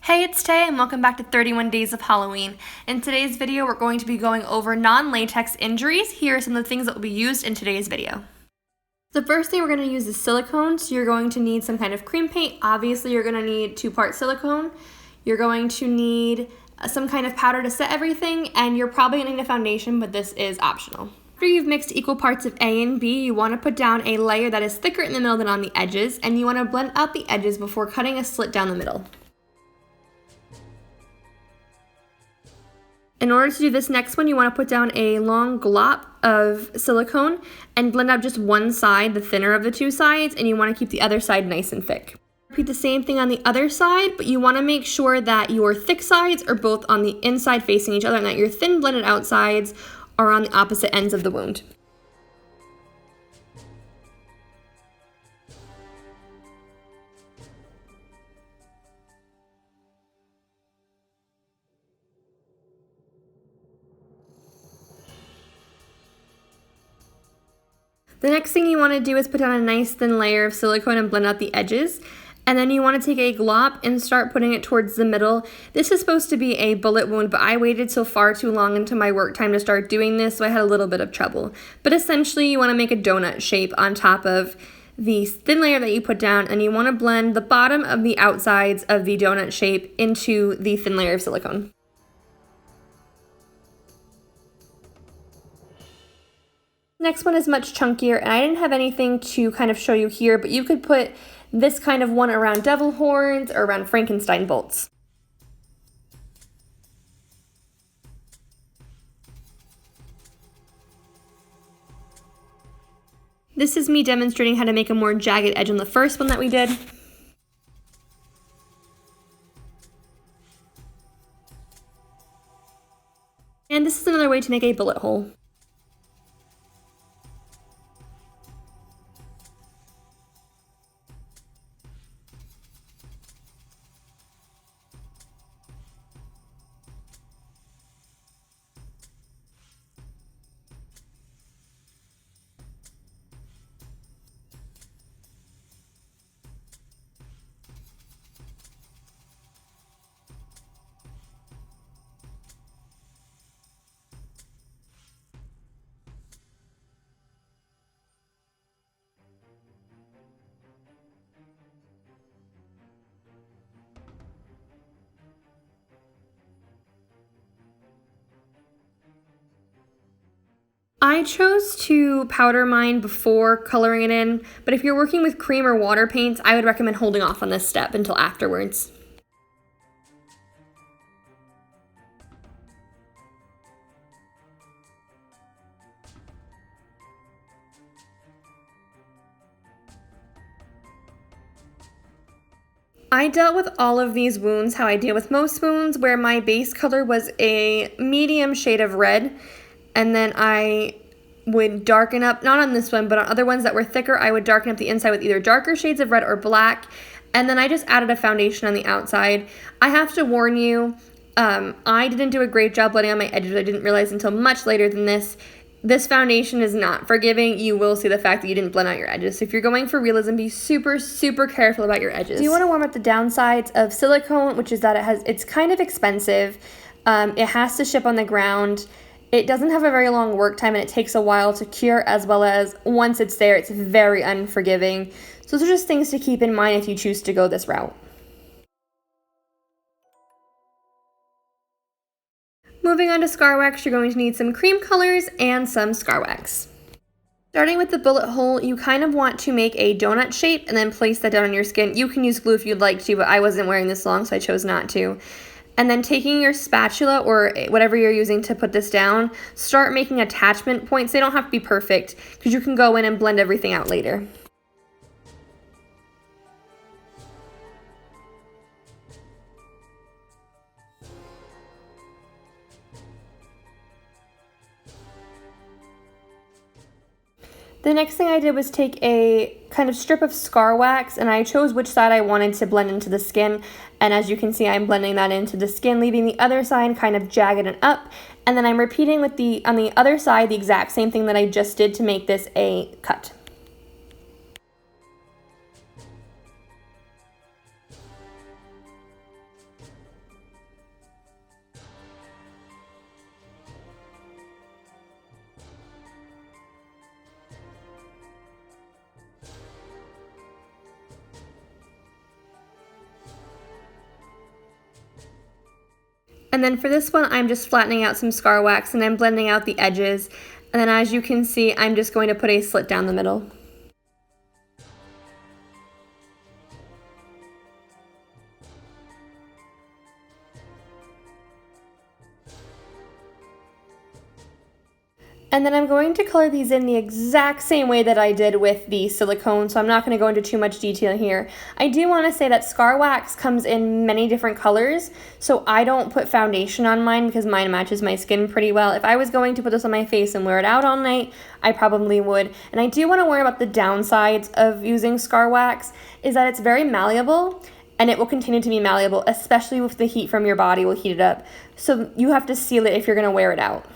Hey, it's Tay and welcome back to 31 Days of Halloween. In today's video, we're going to be going over non-latex injuries. Here are some of the things that will be used in today's video. The first thing we're going to use is silicone. So you're going to need some kind of cream paint. Obviously, you're going to need 2-part silicone. You're going to need some kind of powder to set everything, and you're probably going to need a foundation, but this is optional. After you've mixed equal parts of A and B, you want to put down a layer that is thicker in the middle than on the edges, and you want to blend out the edges before cutting a slit down the middle. In order to do this next one, you want to put down a long glop of silicone and blend out just one side, the thinner of the two sides, and you want to keep the other side nice and thick. Repeat the same thing on the other side, but you want to make sure that your thick sides are both on the inside facing each other and that your thin blended out sides are on the opposite ends of the wound. The next thing you want to do is put down a nice thin layer of silicone and blend out the edges. And then you want to take a glop and start putting it towards the middle. This is supposed to be a bullet wound, but I waited so far too long into my work time to start doing this, so I had a little bit of trouble. But essentially, you want to make a donut shape on top of the thin layer that you put down, and you want to blend the bottom of the outsides of the donut shape into the thin layer of silicone. Next one is much chunkier, and I didn't have anything to kind of show you here, but you could put this kind of one around devil horns or around Frankenstein bolts. This is me demonstrating how to make a more jagged edge on the first one that we did. And this is another way to make a bullet hole. I chose to powder mine before coloring it in, but if you're working with cream or water paints, I would recommend holding off on this step until afterwards. I dealt with all of these wounds how I deal with most wounds, where my base color was a medium shade of red, and then I would darken up, not on this one, but on other ones that were thicker, I would darken up the inside with either darker shades of red or black, and then I just added a foundation on the outside. I have to warn you, I didn't do a great job blending on my edges. I didn't realize until much later than this. This foundation is not forgiving. You will see the fact that you didn't blend out your edges. So if you're going for realism, be super, super careful about your edges. So you want to warm up the downsides of silicone, which is that it's kind of expensive. It has to ship on the ground. It doesn't have a very long work time, and it takes a while to cure, as well as once it's there, it's very unforgiving. So those are just things to keep in mind if you choose to go this route. Moving on to scar wax, you're going to need some cream colors and some scar wax. Starting with the bullet hole, you kind of want to make a donut shape and then place that down on your skin. You can use glue if you'd like to, but I wasn't wearing this long, so I chose not to. And then taking your spatula or whatever you're using to put this down, start making attachment points. They don't have to be perfect, because you can go in and blend everything out later. The next thing I did was take a kind of strip of scar wax, and I chose which side I wanted to blend into the skin. And as you can see, I'm blending that into the skin, leaving the other side kind of jagged and up. And then I'm repeating with on the other side the exact same thing that I just did to make this a cut. And then for this one, I'm just flattening out some scar wax and I'm blending out the edges. And then as you can see, I'm just going to put a slit down the middle. And then I'm going to color these in the exact same way that I did with the silicone, so I'm not going to go into too much detail here. I do want to say that scar wax comes in many different colors, so I don't put foundation on mine because mine matches my skin pretty well. If I was going to put this on my face and wear it out all night, I probably would. And I do want to warn about the downsides of using scar wax, is that it's very malleable, and it will continue to be malleable, especially if the heat from your body will heat it up. So you have to seal it if you're going to wear it out.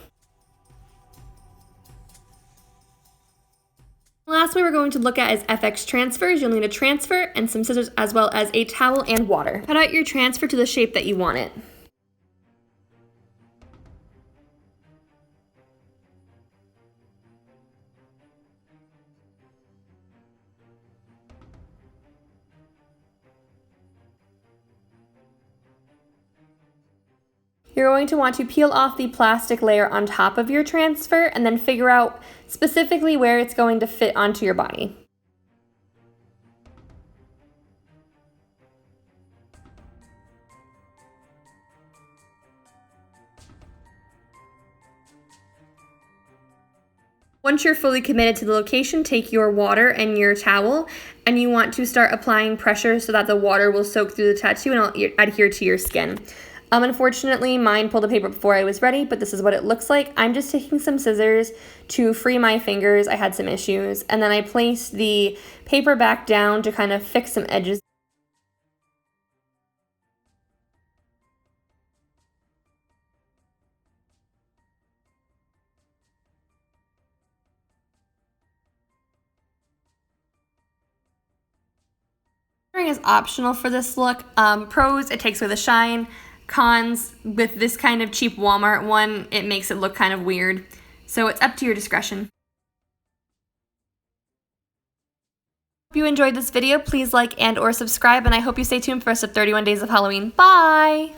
Lastly, we're going to look at is FX transfers. You'll need a transfer and some scissors as well as a towel and water. Cut out your transfer to the shape that you want it. You're going to want to peel off the plastic layer on top of your transfer and then figure out specifically where it's going to fit onto your body. Once you're fully committed to the location, take your water and your towel and you want to start applying pressure so that the water will soak through the tattoo and adhere to your skin. Unfortunately, mine pulled the paper before I was ready, but this is what it looks like. I'm just taking some scissors to free my fingers. I had some issues. And then I placed the paper back down to kind of fix some edges. Is optional for this look. Pros, it takes away the shine. Cons, with this kind of cheap Walmart one, it makes it look kind of weird. So it's up to your discretion. If you enjoyed this video, please like and or subscribe, and I hope you stay tuned for the rest of 31 Days of Halloween. Bye!